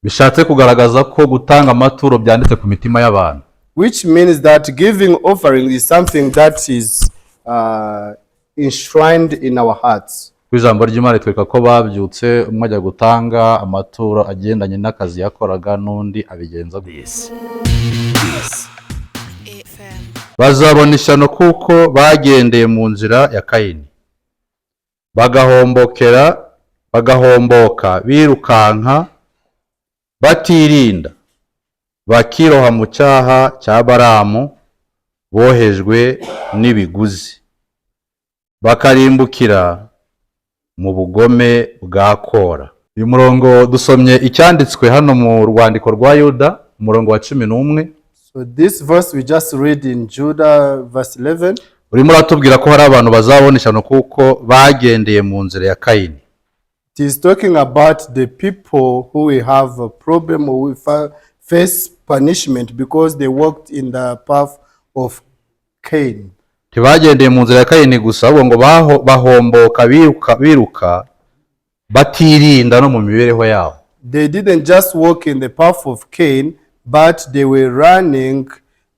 bishatse kugaragaza ko gutanga amaturo byanditse ku mitima y'abantu. Which means that giving offering is something that is enshrined in our hearts. Ijambo ry'Imana twereka ko babyutse umwe ajya gutanga amaturo agendanye n'akazi yakoraga n'undi abigenza gutya. Bazabona ishyano kuko bagendeye mu nzira ya Kayini, bagahomboka birukanka batirinda, bakiroha mu cyaha cya Baramu bohejwe n'ibiguzi, bakarimbukira mu bugome bwa Kora. Uyu murongo dusomye icyanditswe hano mu rwandiko rwa Yuda, umurongo wa 11. So this verse we just read in Judah verse 11. Urimo ratubwira ko hari abantu bazabona ishyano kuko bagendeye mu nzira ya Kayini. It is talking about the people who will have a problem or will face punishment because they walked in the path of Cain. Tibagendeye mu nzira ya Kayini gusa, ahubwo ngo bahomboka biruka batirinda no mu mibereho yabo. They didn't just walk in the path of Cain, but they were running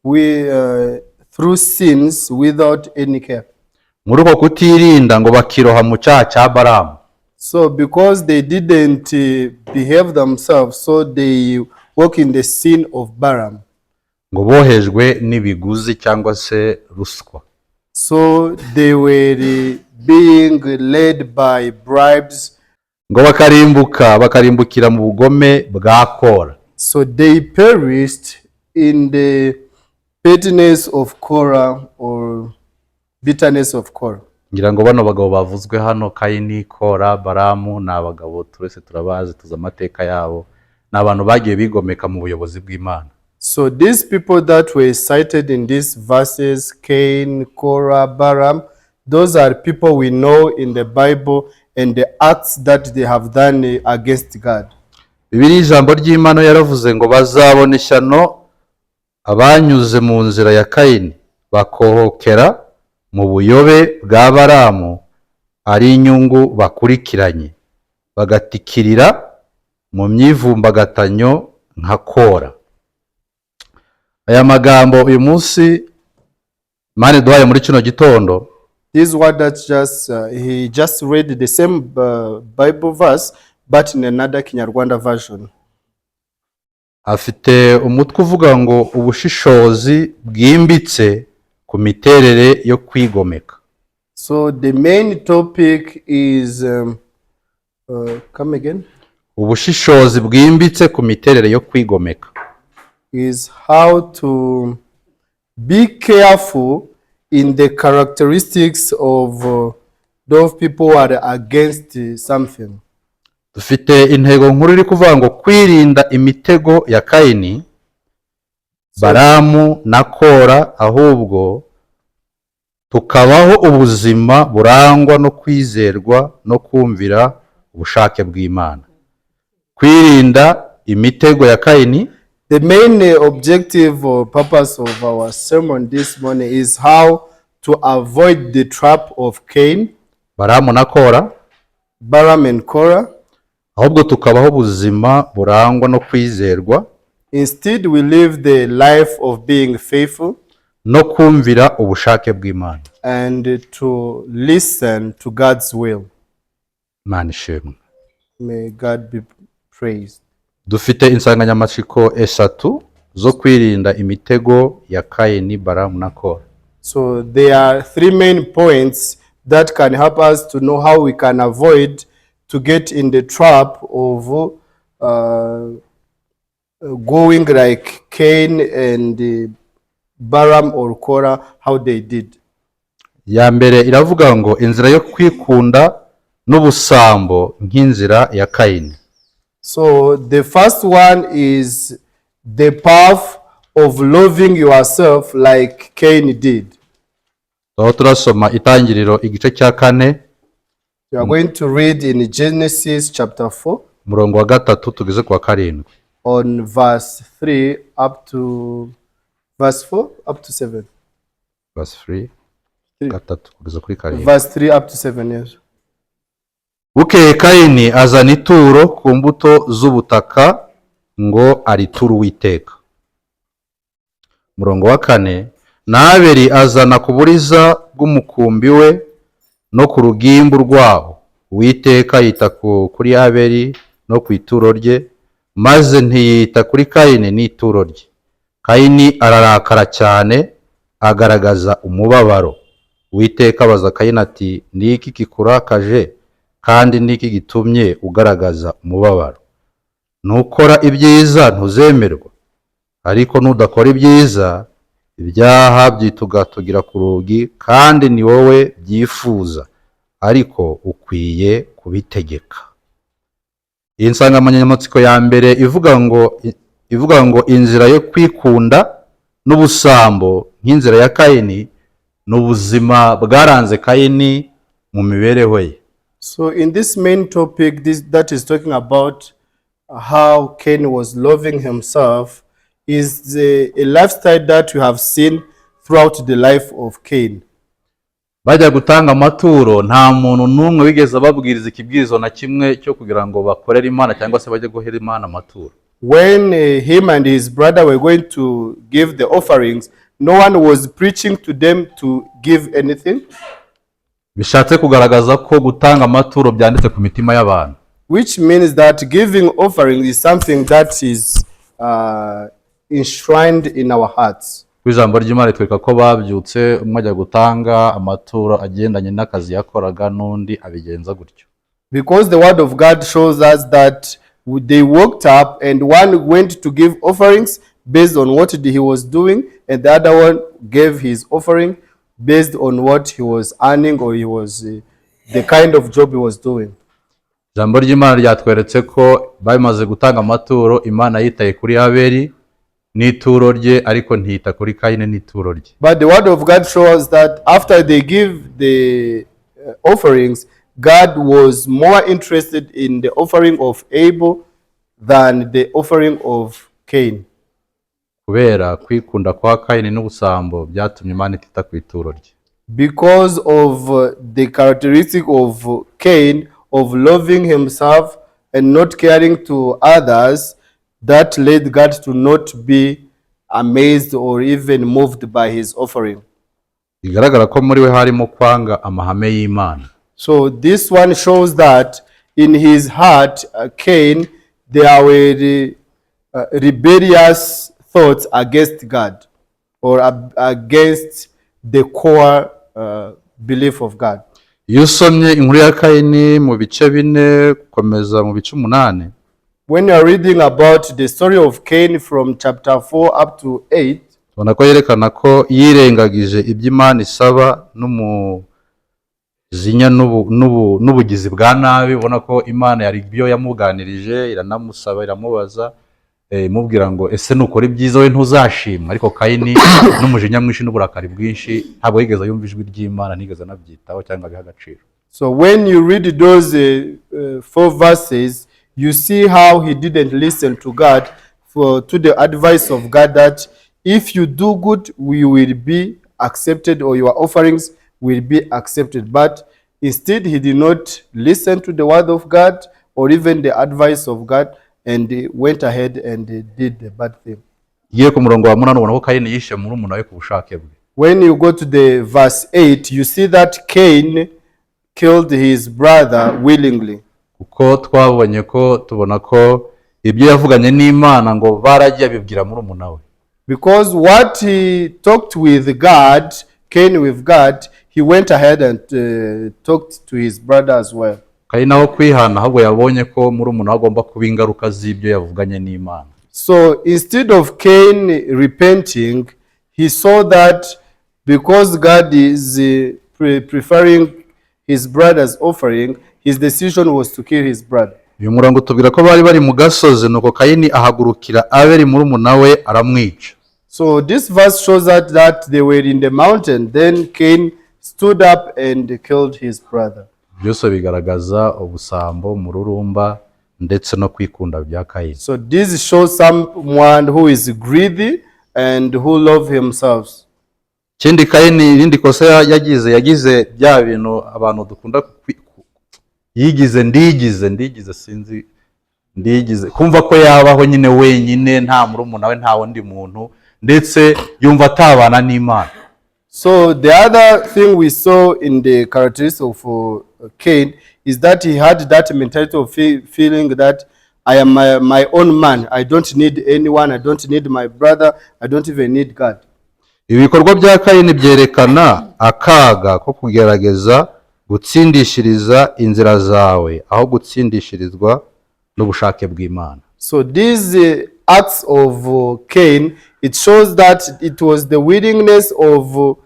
through sins without any care. Muri uko kutirinda ngo bakiroha mu cyaha cya Baramu. So because they didn't behave themselves, so they walk in the sin of Balaam. Ngo bohejwe n'ibiguzi cyangwa se ruswa. So they were being led by bribes. Ngo bakarimbukira mu bugome bwa Kora. So they perished in the pettiness of Korah or bitterness of Korah. Ngira ngo bano bagabo bavuzwe hano, Kayini, Kora, Baramu, ni abagabo twese turabazi, tuzi amateka yabo, ni abantu bagiye bigomeka mu buyobozi bw'Imana. So these people that were cited in these verses, Cain, Korah, Balaam, those are people we know in the Bible and the acts that they have done against God. Bibiri ijambo ry'Imana yaravuze ngo bazabona ishyano abanyuze mu nzira ya Kayini, bakohokera mu buyobe bwa Baramu, ari inyungu bakurikiranye, bagatikirira mu myivumbagatanyo nka Kora. Aya magambo uyu munsi Imana duhaye muri kino gitondo, This word that he just read the same Bible verse but in another Kinyarwanda version. afite umutwe uvuga ngo ubushishozi bwimbitse ku miterere yo kwigomeka. So the main topic is come again. Ubushishozi bwimbitse ku miterere yo kwigomeka. Is how to be careful in the characteristics of those people who are against something. Dufite intego nkuru iri kuvuga ngo kwirinda imitego ya Kayini, Baramu na Kora, ahubwo tukabaho ubuzima burangwa no kwizerwa no kumvira ubushake bw'Imana. Kwirinda imitego ya Kayini. The main objective or purpose of our sermon this morning is how to avoid the trap of Cain, Baramu na Kora, Balaam and Korah. ahubwo tukabaho ubuzima burangwa no kwizerwa. Instead, we live the life of being faithful no kumvira ubushake bw'Imana. and to listen to God's will. Imana ishimwe. May God be praised. Dufite insanganyamatsiko eshatu zo kwirinda imitego ya Kayini, Baramu na Kora. So there are three main points that can help us to know how we can avoid to get in the trap of going like Cain and Balaam or Korah, how they did. Ya mbere iravuga ngo inzira yo kwikunda n'ubusambo nk'inzira ya Kayini. So the first one is the path of loving yourself like Cain did. Aho turasoma Itangiriro igice cya 4. You are going to read in Genesis chapter 4. Murongo wa 3 tugeze kwa 7. On verse 3 up to verse 4 up to 7. Verse 3. 3 kugeza kuri 7. Verse 3 up to 7, yes. Bukeye Kayini azana ituro ku mbuto z'ubutaka ngo ariture Uwiteka. Umurongo wa 4, na Abeli azana ku buriza bw'umukumbi we no ku rugimbu rwawo. Uwiteka yita kuri Abeli no ku ituro rye, maze ntiyita kuri Kayini n'ituro rye. Kayini ararakara cyane, agaragaza umubabaro. Uwiteka abaza Kayini ati, ni iki kikurakaje kandi ni iki gitumye ugaragaza umubabaro? Nukora ibyiza ntuzemerwa, ariko nudakora ibyiza, ibyaha byitugatugira ku rugi, kandi ni wowe byifuza, ariko ukwiye kubitegeka. Iyi nsanganyamatsiko ya mbere ivuga ngo inzira yo kwikunda n'ubusambo nk'inzira ya Kayini, n'ubuzima bwaranze Kayini mu mibereho ye. So in this main topic, that is talking about how Cain was loving himself, is a lifestyle that we have seen throughout the life of Cain. Bajya gutanga amaturo, nta muntu n'umwe wigeze babwiriza ikibwirizo na kimwe cyo kugira ngo bakorere Imana cyangwa se bajye guhera Imana amaturo. When him and his brother were going to give the offerings, no one was preaching to them to give anything. Bishatse kugaragaza ko gutanga amaturo byanditse ku mitima y'abantu. Which means that giving offerings is something that is enshrined in our hearts. Ijambo ry'Imana ritwereka ko babyutse umwe ajya gutanga amaturo agendanye n'akazi yakoraga, n'undi abigenza gutyo. Because the word of God shows us that they woke up and one went to give offerings based on what he was doing, and the other one gave his offering based on what he was earning, or he was the kind of job he was doing. Ijambo ry'Imana ryatweretse ko bamaze gutanga amaturo, Imana yitaye kuri Abeli n'ituro rye, ariko ntiyita kuri Kayini n'ituro rye. But the word of God shows that after they give the offerings, God was more interested in the offering of Abel than the offering of Cain. Kubera kwikunda kwa Kayini n'ubusambo byatumye Imana itita ku ituro rye. Because of the characteristic of Cain of loving himself and not caring to others, that led God to not be amazed or even moved by his offering. Bigaragara ko muri we harimo kwanga amahame y'Imana. So this one shows that in his heart, Cain, there were rebellious thoughts against God, or against the core belief of God. Iyo usomye inkuru ya Kayini mu bice 4 komeza mu bice 8, when you are reading about the story of Cain from chapter 4 up to 8, ubona ko yerekana ko yirengagije iby'Imana isaba n'umujinya n'ubugizi bwa nabi. Ubona ko Imana yari byo yamuganirije, iranamusaba, iramubaza, imubwira ngo ese nukora ibyiza we ntuzashimwa. Ariko Kayini n'umujinya mwinshi n'uburakari bwinshi ntabwo yigeze yumva ijwi ry'Imana, nigeze nabyitaho cyangwa biha agaciro. So when you read those 4 verses, you see how he didn't listen to God, to the advice of God, that if you do good, we will be accepted, or your offerings will be accepted. But instead, he did not listen to the word of God or even the advice of God, and he went ahead and did the bad thing. Igiye ku murongo wa 8 ubona ko Kayini yishe murumuna we ku bushake bwe. When you go to the verse 8, you see that Cain killed his brother willingly. Kuko tubona ko ibyo yavuganye n'Imana ngo baragiye bibwira murumuna we. Because what he talked with God, Cain with God, he went ahead and talked to his brother as well. Kayini aho kwihana ahubwo yabonye ko murumuna we agomba kuba ingaruka z'ibyo yavuganye n'Imana. So instead of Cain repenting, he saw that because God is preferring his brother's offering, his decision was to kill his brother. Uyu murongo tubwira ko bari mu gasozi, nuko Kayini ahagurukira Abeli murumuna we aramwica. So this verse shows that they were in the mountain. Then Cain stood up and killed his brother. Byose bigaragaza ubusambo, mururumba ndetse no kwikunda bya Kayini. So this shows someone who is greedy and who love himself. Kindi Kayini irindi kosa yagize bya bintu abantu dukunda yigize ndigize sinzi ndigize kumva ko yabaho nyine wenyine nta murumuna we nta wundi muntu ndetse yumva atabana n'Imana. So the other thing we saw in the characteristics of Cain is that he had that mentality of feeling that I am my own man. I don't need anyone. I don't need my brother. I don't even need God. Ibikorwa bya Kayini byerekana akaga ko kugerageza gutsindishiriza inzira zawe aho gutsindishirizwa n'ubushake bw'Imana. So these acts of Cain, it shows that it was the willingness of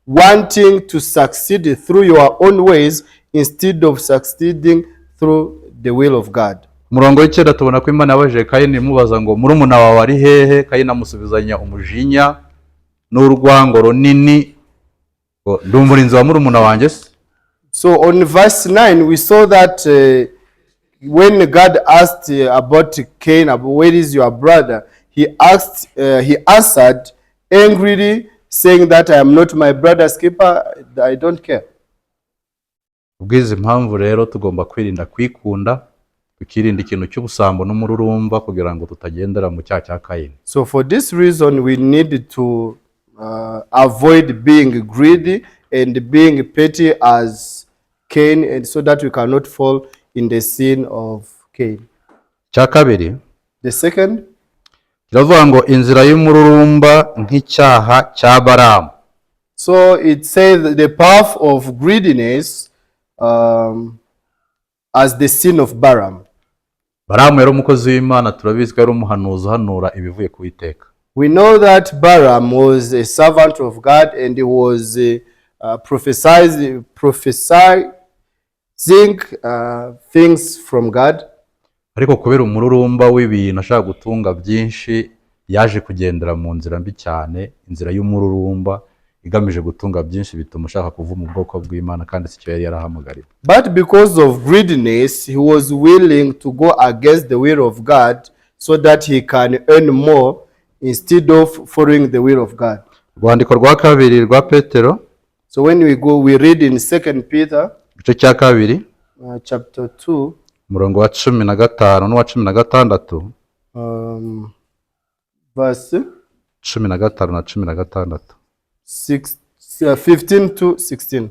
wanting to succeed through your own ways instead of succeeding through the will of God. Umurongo w'icyenda tubona ko Imana yabajije Kayini imubaza ngo murumuna wawe ari hehe? Kayini amusubizanya umujinya n'urwango runini, ndi umurinzi wa murumuna wanjye se. So on verse 9 we saw that when God asked about Cain, where is your brother, he answered angrily saying that I am not my brother's keeper, I don't care. Ubwizi mpamvu rero tugomba kwirinda kwikunda, tukirinda ikintu cy'ubusambo n'umururumba kugira ngo tutagendera mu cyaha cya Kayini. So for this reason we need to avoid being greedy and being petty as Cain, and so that we cannot fall in the sin of Cain. Cya kabiri, the second, kiravuga ngo inzira y'umururumba nk'icyaha cya Balamu. So it says the path of greediness as the sin of Balaam. Balamu yari umukozi w'Imana, turabizi ko yari umuhanuzi uhanura ibivuye ku Uwiteka. We know that Balaam was a servant of God and he was prophesying things from God. Ariko kubera umururumba w'ibintu ashaka gutunga byinshi, yaje kugendera mu nzira mbi cyane, inzira y'umururumba igamije gutunga byinshi bituma ashaka kuvuma ubwoko bw'Imana kandi si cyo yari yarahamagariwe. But because of greediness he was willing to go against the will of God so that he can earn more instead of following the will of God. Rwandiko rwa kabiri rwa Petero, so when we read in 2 Peter igice cya kabiri chapter 2 umurongo wa 15 n'uwa 16, verse 15 na 16, 15 to 16.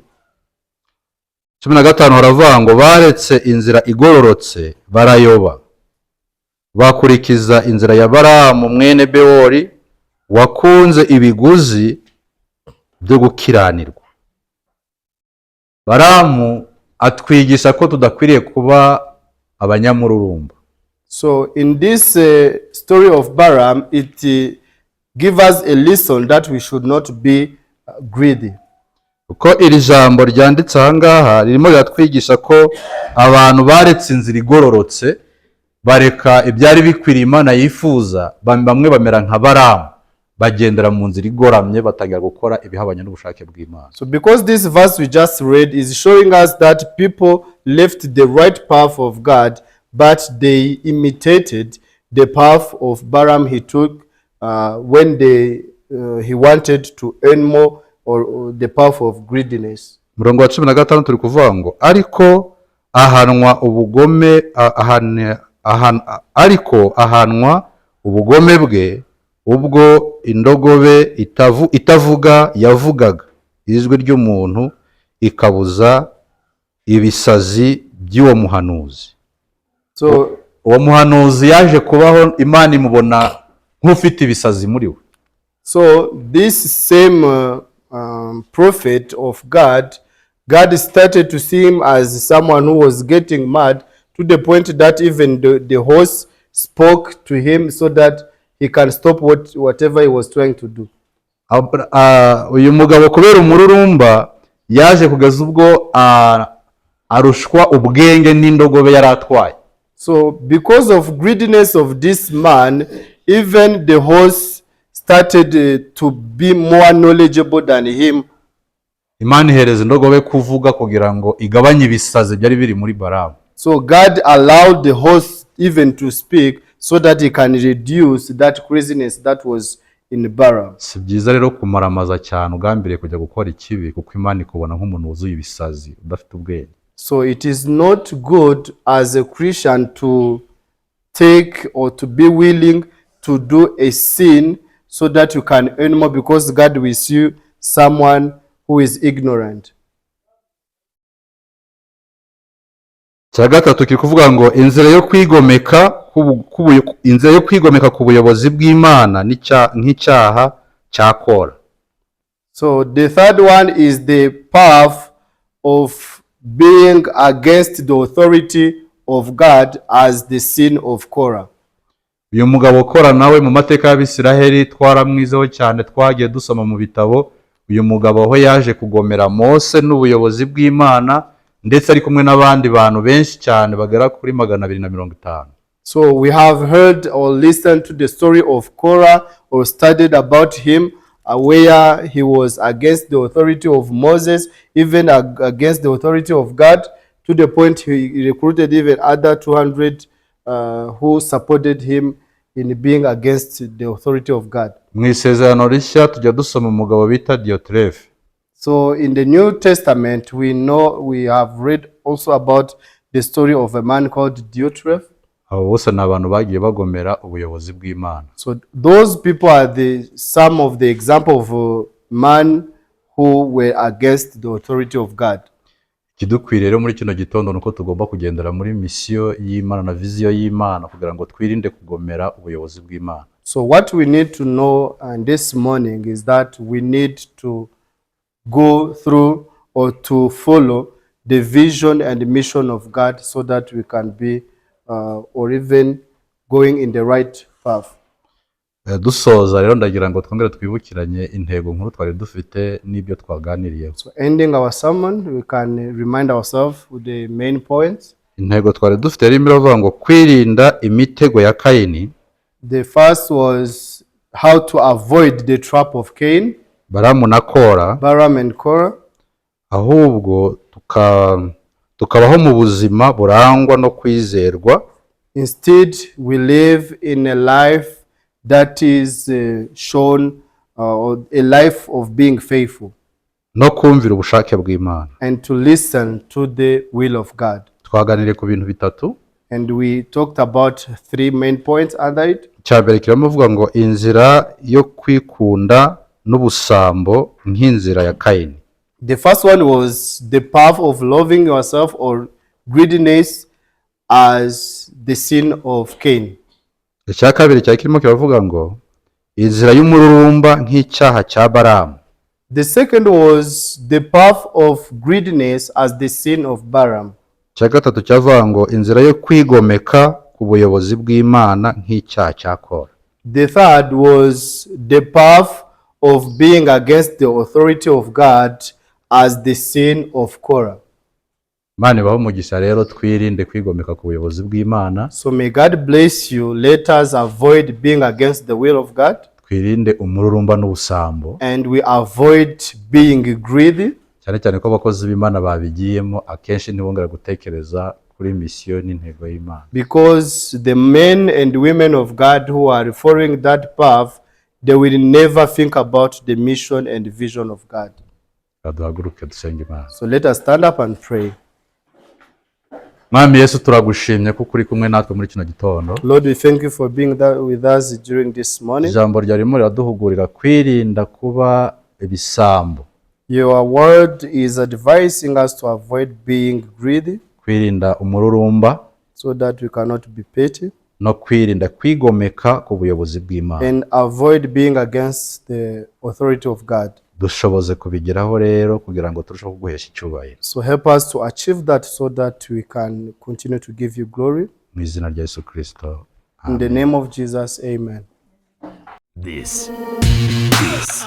15 haravuga ngo baretse inzira igororotse barayoba, bakurikiza inzira ya Balamu mwene Bewori wakunze ibiguzi byo gukiranirwa. Balamu atwigisha ko tudakwiriye kuba abanyamururumba. So in this story of Balaam, it gives us a lesson that we should not be greedy. Uko iri jambo ryanditse ahangaha ririmo riratwigisha ko abantu baretse inzira igororotse bareka ibyari bikwiriye Imana yifuza, bamwe bamera nka Balamu bagendera mu nzira igoramye batangira gukora ibihabanye n'ubushake bw'Imana. So because this verse we just read is showing us that people left the right path of God, but they imitated the path of Balaam he took when he wanted to earn more, or the path of greediness. Murongo wa 15 turi kuvuga ngo ariko ahanwa ubugome bwe ubwo indogobe itavuga yavugaga ijwi ry'umuntu ikabuza ibisazi by'uwo muhanuzi. So uwo muhanuzi yaje kubaho, Imana imubona nk'ufite ibisazi muri we. So this same prophet of God started to see him as someone who was getting mad to the point that even the horse spoke to him so that he can stop whatever he was trying to do. Uyu mugabo kubera umururumba yaje kugeza ubwo arushwa ubwenge n'indogobe yaratwaye. So because of greediness of this man, even the horse started to be more knowledgeable than him. Imana ihereza indogobe kuvuga kugira ngo igabanye ibisazi byari biri muri Balamu. So God allowed the horse even to speak so that he can reduce that craziness that was in Balaam. Si byiza rero kumaramaza cyane ugambiriye kujya gukora ikibi kuko Imana ikubona nk'umuntu wuzuye ibisazi udafite ubwenge. So it is not good as a Christian to take or to be willing to do a sin so that you can earn more, because God will see someone who is ignorant. cya gatatu kiri kuvuga ngo inzira yo kwigomeka ku buyobozi bw'Imana nk'icyaha cya Kora. So the third one is the path of being against the authority of God as the sin of Korah. Uyu mugabo Kora nawe mu mateka y'Abisiraheli twaramwizeho cyane, twagiye dusoma mu bitabo. Uyu mugabo aho yaje kugomera Mose n'ubuyobozi bw'Imana, ndetse ari kumwe n'abandi bantu benshi cyane bagera kuri 250. So we have heard or listened to the story of Korah or studied about him, where he was against the authority of Moses, even against the authority of God, to the point he recruited even other 200 who supported him in being against the authority of God. Mu Isezerano Rishya tujya dusoma umugabo bita Diotrephe. So in the New Testament, we have read also about the story of a man called Diotrephe. Abo bose ni abantu bagiye bagomera ubuyobozi bw'Imana. So those people are some of the example of man who were against the authority of God. Ikidukwiriye rero muri kino gitondo nuko tugomba kugendera muri misiyo y'Imana na viziyo y'Imana kugira ngo twirinde kugomera ubuyobozi bw'Imana. So what we need to know this morning is that we need to go through or to follow the vision and mission of God so that we can be or even going in the right path. Dusoza rero ndagira ngo twongere twibukiranye intego nkuru twari dufite n'ibyo twaganiriyeho. So ending our sermon, we can remind ourselves with the main points. Intego twari dufite rero iravuga ngo kwirinda imitego ya Kayini. The first was how to avoid the trap of Cain, Balaam and Korah. Ahubwo tukabaho mu buzima burangwa no kwizerwa. Instead, we live in a life that is shown a life of being faithful. No kumvira ubushake bw'Imana. And to listen to the will of God. Twaganiriye ku bintu bitatu. And we talked about 3 main points under it. Cyambere kiramuvuga ngo inzira yo kwikunda n'ubusambo nk'inzira ya Kayini. The first one was the path of loving yourself or greediness as the sin of Cain. Icya kabiri cyari kirimo kiravuga ngo inzira y'umururumba nk'icyaha cya Balaam. The second was the path of greediness as the sin of Balaam. Icya gatatu cyavuga ngo inzira yo kwigomeka ku buyobozi bw'Imana nk'icyaha cya Kora. The third was the path of being against the authority of God as the sin of Korah. Mane baho mugisha rero twirinde kwigomeka ku buyobozi bw'Imana. So may God bless you. Let us avoid being against the will of God. Twirinde umururumba n'ubusambo. And we avoid being greedy. Cyane cyane ko abakozi b'Imana babigiyemo akenshi ntibongera gutekereza kuri misiyo n'intego y'Imana. Because the men and women of God who are following that path, they will never think about the mission and vision of God. Duhaguruke dusenge Imana. So let us stand up and pray. Mwami Yesu turagushimye kuko uri kumwe natwe muri kino gitondo. Lord, we thank you for being there with us during this morning. Ijambo ryarimo riraduhugurira kwirinda kuba ibisambo. Your word is advising us to avoid being greedy, kwirinda umururumba, so that we cannot be petty, no kwirinda kwigomeka ku buyobozi bw'Imana, and avoid being against the authority of God. Dushoboze kubigeraho rero kugira ngo turusheho kuguhesha icyubahiro. So help us to achieve that so that we can continue to give you glory. Mu izina rya Yesu Kristo. In the name of Jesus, amen. This is